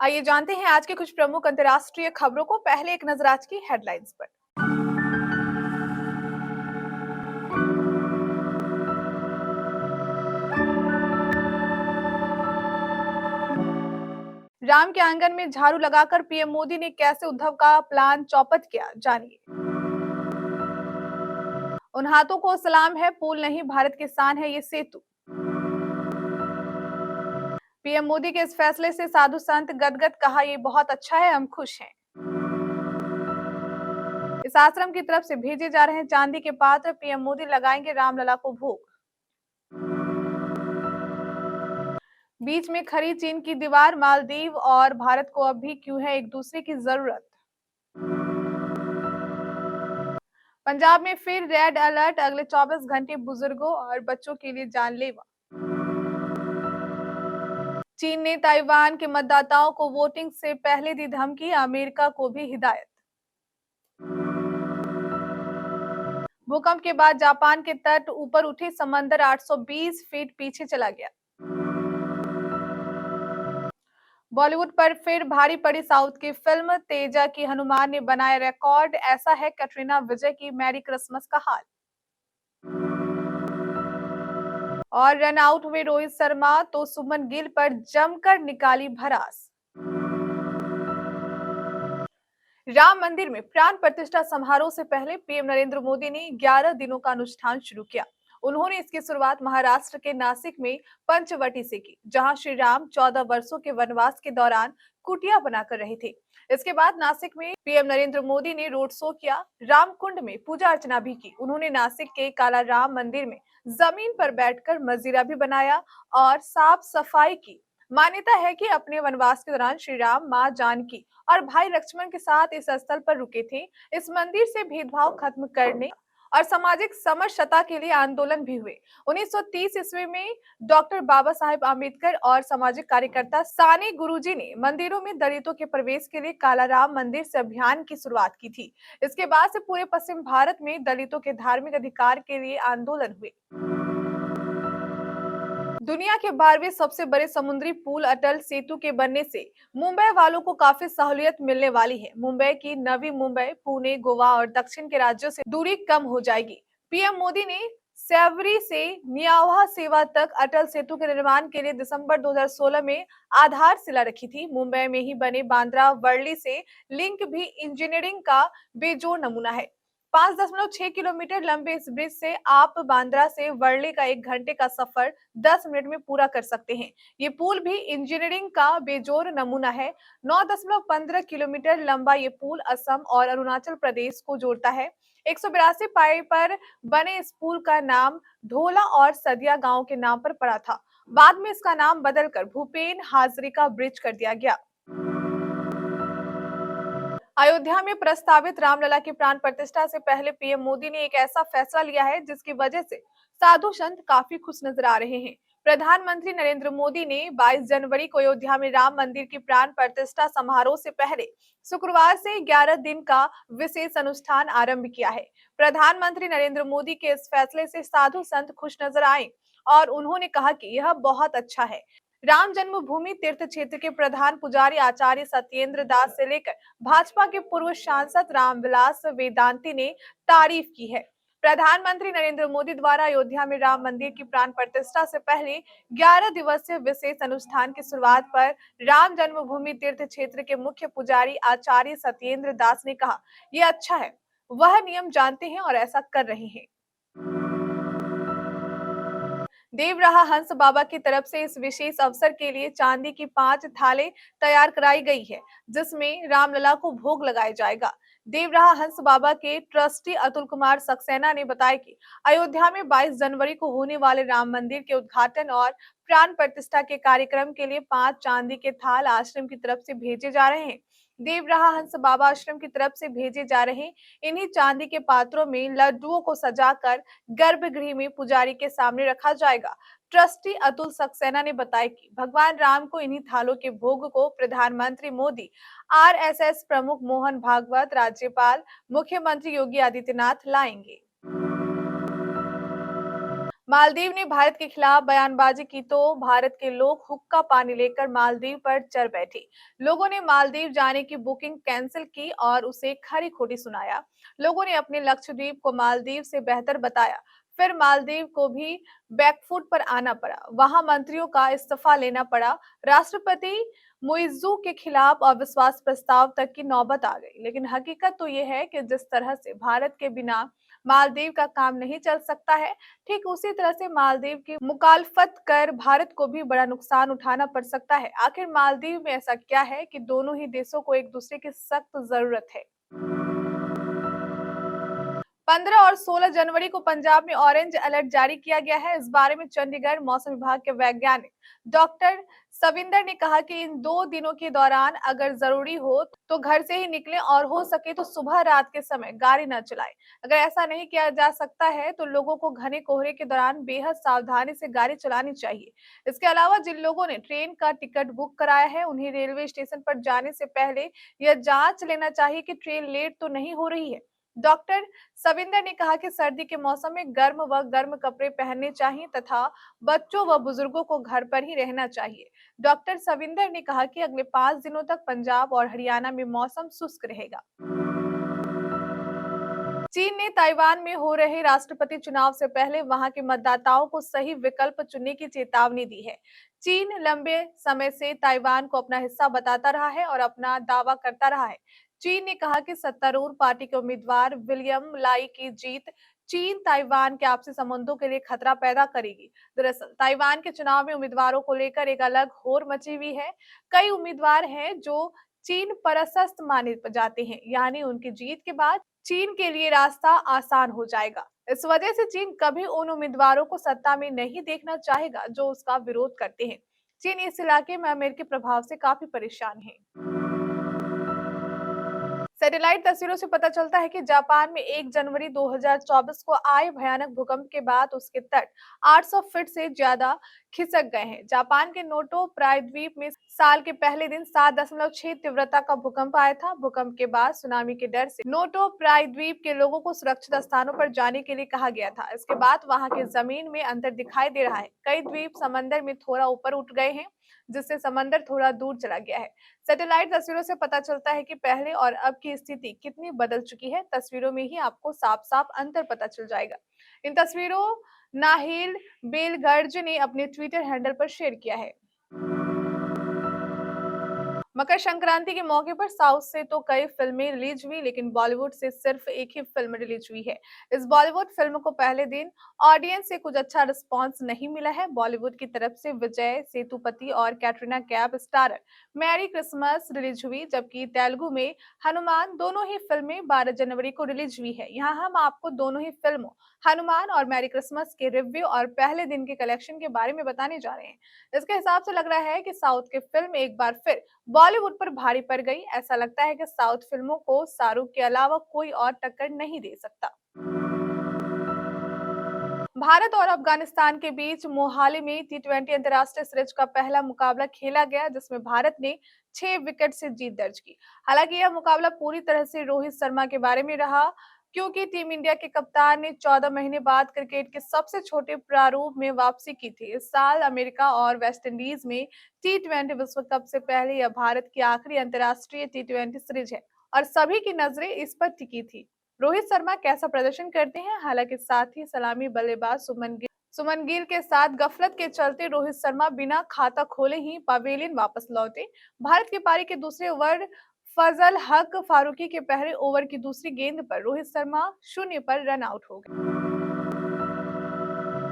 आइए जानते हैं आज के कुछ प्रमुख अंतर्राष्ट्रीय खबरों को। पहले एक नजर आज की हेडलाइंस पर। राम के आंगन में झाड़ू लगाकर पीएम मोदी ने कैसे उद्धव का प्लान चौपट किया, जानिए। उन हाथों को सलाम है, पुल नहीं भारत की शान है ये सेतु। पीएम मोदी के इस फैसले से साधु संत गदगद, कहा ये बहुत अच्छा है, हम खुश हैं। इस आश्रम की तरफ से भेजे जा रहे हैं चांदी के पात्र, पीएम मोदी लगाएंगे रामलला को भोग। बीच में खड़ी चीन की दीवार, मालदीव और भारत को अब भी क्यों है एक दूसरे की जरूरत। पंजाब में फिर रेड अलर्ट, अगले 24 घंटे बुजुर्गों और बच्चों के लिए जानलेवा। चीन ने ताइवान के मतदाताओं को वोटिंग से पहले दी धमकी, अमेरिका को भी हिदायत। भूकंप के बाद जापान के तट ऊपर उठी, समंदर 820 फीट पीछे चला गया। बॉलीवुड पर फिर भारी पड़ी साउथ की फिल्म, तेजा की हनुमान ने बनाया रिकॉर्ड, ऐसा है कैटरीना विजय की मैरी क्रिसमस का हाल। और रन आउट हुए रोहित शर्मा तो सुमन गिल पर जमकर निकाली भड़ास। राम मंदिर में प्राण प्रतिष्ठा समारोह से पहले पीएम नरेंद्र मोदी ने 11 दिनों का अनुष्ठान शुरू किया। उन्होंने इसकी शुरुआत महाराष्ट्र के नासिक में पंचवटी से की, जहां श्री राम 14 वर्षों के वनवास के दौरान कुटिया बनाकर रहे थे। इसके बाद नासिक में पीएम नरेंद्र मोदी ने रोड शो किया, रामकुंड में पूजा अर्चना भी की। उन्होंने नासिक के काला राम मंदिर में जमीन पर बैठकर मजीरा भी बनाया और साफ सफाई की। मान्यता है कि अपने वनवास के दौरान श्री राम, मां जानकी और भाई लक्ष्मण के साथ इस स्थल पर रुके थे। इस मंदिर से भेदभाव खत्म करने और सामाजिक समरसता के लिए आंदोलन भी हुए। 1930 ईस्वी में डॉक्टर बाबा साहेब आम्बेडकर और सामाजिक कार्यकर्ता साने गुरुजी ने मंदिरों में दलितों के प्रवेश के लिए काला राम मंदिर से अभियान की शुरुआत की थी। इसके बाद से पूरे पश्चिम भारत में दलितों के धार्मिक अधिकार के लिए आंदोलन हुए। दुनिया के 12वें सबसे बड़े समुद्री पुल अटल सेतु के बनने से मुंबई वालों को काफी सहूलियत मिलने वाली है। मुंबई की नवी मुंबई, पुणे, गोवा और दक्षिण के राज्यों से दूरी कम हो जाएगी। पीएम मोदी ने सेवरी से न्यावा सेवा तक अटल सेतु के निर्माण के लिए दिसंबर 2016 में आधारशिला रखी थी। मुंबई में ही बने बांद्रा वर्ली से लिंक भी इंजीनियरिंग का बेजोड़ नमूना है। 5.6 किलोमीटर लंबे इस ब्रिज से आप बांद्रा से वर्ली का 1 घंटे का सफर 10 मिनट में पूरा कर सकते हैं। ये पुल भी इंजीनियरिंग का बेजोड़ नमूना है। 9.15 किलोमीटर लंबा ये पुल असम और अरुणाचल प्रदेश को जोड़ता है। 182 पाई पर बने इस पुल का नाम ढोला और सदिया गांव के नाम पर पड़ा था। बाद में इसका नाम बदलकर भूपेन हाजरिका ब्रिज कर दिया गया। अयोध्या में प्रस्तावित रामलला की प्राण प्रतिष्ठा से पहले पीएम मोदी ने एक ऐसा फैसला लिया है जिसकी वजह से साधु संत काफी खुश नजर आ रहे हैं। प्रधानमंत्री नरेंद्र मोदी ने 22 जनवरी को अयोध्या में राम मंदिर की प्राण प्रतिष्ठा समारोह से पहले शुक्रवार से 11 दिन का विशेष अनुष्ठान आरंभ किया है। प्रधानमंत्री नरेंद्र मोदी के इस फैसले से साधु संत खुश नजर आए और उन्होंने कहा कि यह बहुत अच्छा है। राम जन्मभूमि तीर्थ क्षेत्र के प्रधान पुजारी आचार्य सत्येंद्र दास से लेकर भाजपा के पूर्व सांसद रामविलास वेदांती ने तारीफ की है। प्रधानमंत्री नरेंद्र मोदी द्वारा अयोध्या में राम मंदिर की प्राण प्रतिष्ठा से पहले 11 दिवसीय विशेष अनुष्ठान की शुरुआत पर राम जन्मभूमि तीर्थ क्षेत्र के मुख्य पुजारी आचार्य सत्येंद्र दास ने कहा, यह अच्छा है, वह नियम जानते हैं और ऐसा कर रहे हैं। देवराहा हंस बाबा की तरफ से इस विशेष अवसर के लिए चांदी की 5 थालें तैयार कराई गई है, जिसमें रामलला को भोग लगाया जाएगा। देवराहा हंस बाबा के ट्रस्टी अतुल कुमार सक्सेना ने बताया कि अयोध्या में 22 जनवरी को होने वाले राम मंदिर के उद्घाटन और प्राण प्रतिष्ठा के कार्यक्रम के लिए 5 चांदी के थाल आश्रम की तरफ से भेजे जा रहे हैं। देवराहा हंस बाबा आश्रम की तरफ से भेजे जा रहे इन्हीं चांदी के पात्रों में लड्डुओं को सजाकर गर्भगृह में पुजारी के सामने रखा जाएगा। ट्रस्टी अतुल सक्सेना ने बताया कि भगवान राम को इन्हीं थालों के भोग को प्रधानमंत्री मोदी, आरएसएस प्रमुख मोहन भागवत, राज्यपाल, मुख्यमंत्री योगी आदित्यनाथ लाएंगे। मालदीव ने भारत के खिलाफ बयानबाजी की तो भारत के लोग हुक्का पानी लेकर मालदीव पर चढ़ बैठे। लोगों ने मालदीव जाने की बुकिंग कैंसिल की और उसे खरी खोटी सुनाया। लोगों ने अपने लक्षद्वीप को मालदीव से बेहतर बताया। फिर मालदीव को भी बैकफुट पर आना पड़ा। वहां मंत्रियों का इस्तीफा लेना पड़ा। राष्ट्रपति मुइज्जू के खिलाफ अविश्वास प्रस्ताव तक की नौबत आ गई। लेकिन हकीकत तो यह है कि जिस तरह से भारत के बिना मालदीव का काम नहीं चल सकता है, ठीक उसी तरह से मालदीव की मुखालफत कर भारत को भी बड़ा नुकसान उठाना पड़ सकता है। आखिर मालदीव में ऐसा क्या है कि दोनों ही देशों को एक दूसरे की सख्त जरूरत है। 15 और 16 जनवरी को पंजाब में ऑरेंज अलर्ट जारी किया गया है। इस बारे में चंडीगढ़ मौसम विभाग के वैज्ञानिक डॉक्टर सविंदर ने कहा कि इन 2 दिनों के दौरान अगर जरूरी हो तो घर से ही निकलें और हो सके तो सुबह रात के समय गाड़ी न चलाएं। अगर ऐसा नहीं किया जा सकता है तो लोगों को घने कोहरे के दौरान बेहद सावधानी से गाड़ी चलानी चाहिए। इसके अलावा जिन लोगों ने ट्रेन का टिकट बुक कराया है उन्हें रेलवे स्टेशन पर जाने से पहले यह जांच लेना चाहिए कि ट्रेन लेट तो नहीं हो रही है। डॉक्टर सविंदर ने कहा कि सर्दी के मौसम में गर्म कपड़े पहनने चाहिए तथा बच्चों व बुजुर्गों को घर पर ही रहना चाहिए। डॉक्टर सविंदर ने कहा कि अगले 5 दिनों तक पंजाब और हरियाणा में मौसम शुष्क रहेगा। चीन ने ताइवान में हो रहे राष्ट्रपति चुनाव से पहले वहां के मतदाताओं को सही विकल्प चुनने की चेतावनी दी है। चीन लंबे समय से ताइवान को अपना हिस्सा बताता रहा है और अपना दावा करता रहा है। चीन ने कहा कि सत्तारूढ़ पार्टी के उम्मीदवार विलियम लाई की जीत चीन ताइवान के आपसी संबंधों के लिए खतरा पैदा करेगी। दरअसल ताइवान के चुनाव में उम्मीदवारों को लेकर एक अलग होड़ मची हुई है। कई उम्मीदवार हैं जो चीन परसस्त माने जाते हैं, यानी उनकी जीत के बाद चीन के लिए रास्ता आसान हो जाएगा। इस वजह से चीन कभी उन उम्मीदवारों को सत्ता में नहीं देखना चाहेगा जो उसका विरोध करते हैं। चीन इस इलाके में अमेरिकी प्रभाव से काफी परेशान है। सैटेलाइट तस्वीरों से पता चलता है कि जापान में 1 जनवरी 2024 को आए भयानक भूकंप के बाद उसके तट 800 फीट से ज्यादा खिसक गए हैं। जापान के नोटो प्रायद्वीप में साल के पहले दिन 7.6 तीव्रता का भूकंप आया था। भूकंप के बाद सुनामी के डर से नोटो प्रायद्वीप के लोगों को सुरक्षित स्थानों पर जाने के लिए कहा गया था। इसके बाद वहां की जमीन में अंतर दिखाई दे रहा है। कई द्वीप समंदर में थोड़ा ऊपर उठ गए हैं, जिससे समंदर थोड़ा दूर चला गया है। सैटेलाइट तस्वीरों से पता चलता है कि पहले और अब की स्थिति कितनी बदल चुकी है। तस्वीरों में ही आपको साफ-साफ अंतर पता चल जाएगा। इन तस्वीरों नाहिल बेलगर्ज ने अपने ट्विटर हैंडल पर शेयर किया है। मकर संक्रांति के मौके पर साउथ से तो कई फिल्में रिलीज हुई, लेकिन बॉलीवुड से सिर्फ एक ही फिल्म रिलीज हुई है। इस बॉलीवुड फिल्म को पहले दिन ऑडियंस से कुछ अच्छा रिस्पांस नहीं मिला है। बॉलीवुड की तरफ से विजय सेतुपति और Katrina Kaif starrer merry Christmas release हुई, जबकि तेलुगु में हनुमान दोनों ही फिल्में 12 जनवरी को रिलीज हुई है। यहाँ हम आपको दोनों ही फिल्मों हनुमान और मैरी क्रिसमस के रिव्यू और पहले दिन के कलेक्शन के बारे में बताने जा रहे हैं। इसके हिसाब से लग रहा है कि साउथ की फिल्म एक बार फिर बॉलीवुड पर भारी पड़ गई। ऐसा लगता है कि साउथ फिल्मों को शाहरुख के अलावा कोई और टक्कर नहीं दे सकता। भारत और अफगानिस्तान के बीच मोहाली में टी20 अंतर्राष्ट्रीय सीरीज का पहला मुकाबला खेला गया, जिसमें भारत ने 6 विकेट से जीत दर्ज की। हालांकि यह मुकाबला पूरी तरह से रोहित शर्मा के बारे में रहा, क्योंकि टीम इंडिया के कप्तान ने 14 महीने बाद क्रिकेट के सबसे छोटे प्रारूप में वापसी की थी। इस साल अमेरिका और वेस्टइंडीज में टी20 विश्व कप से पहले यह भारत की आखिरी अंतर्राष्ट्रीय टी20 सीरीज है और सभी की नजरें इस पर टिकी थी। रोहित शर्मा कैसा प्रदर्शन करते हैं, हालांकि साथ ही सलामी बल्लेबाज सुमन गिल के साथ गफलत के चलते रोहित शर्मा बिना खाता खोले ही पवेलियन वापस लौटे। भारत की पारी के दूसरे ओवर फजल हक फारूकी के पहले ओवर की दूसरी गेंद पर रोहित शर्मा 0 पर रन आउट हो गए।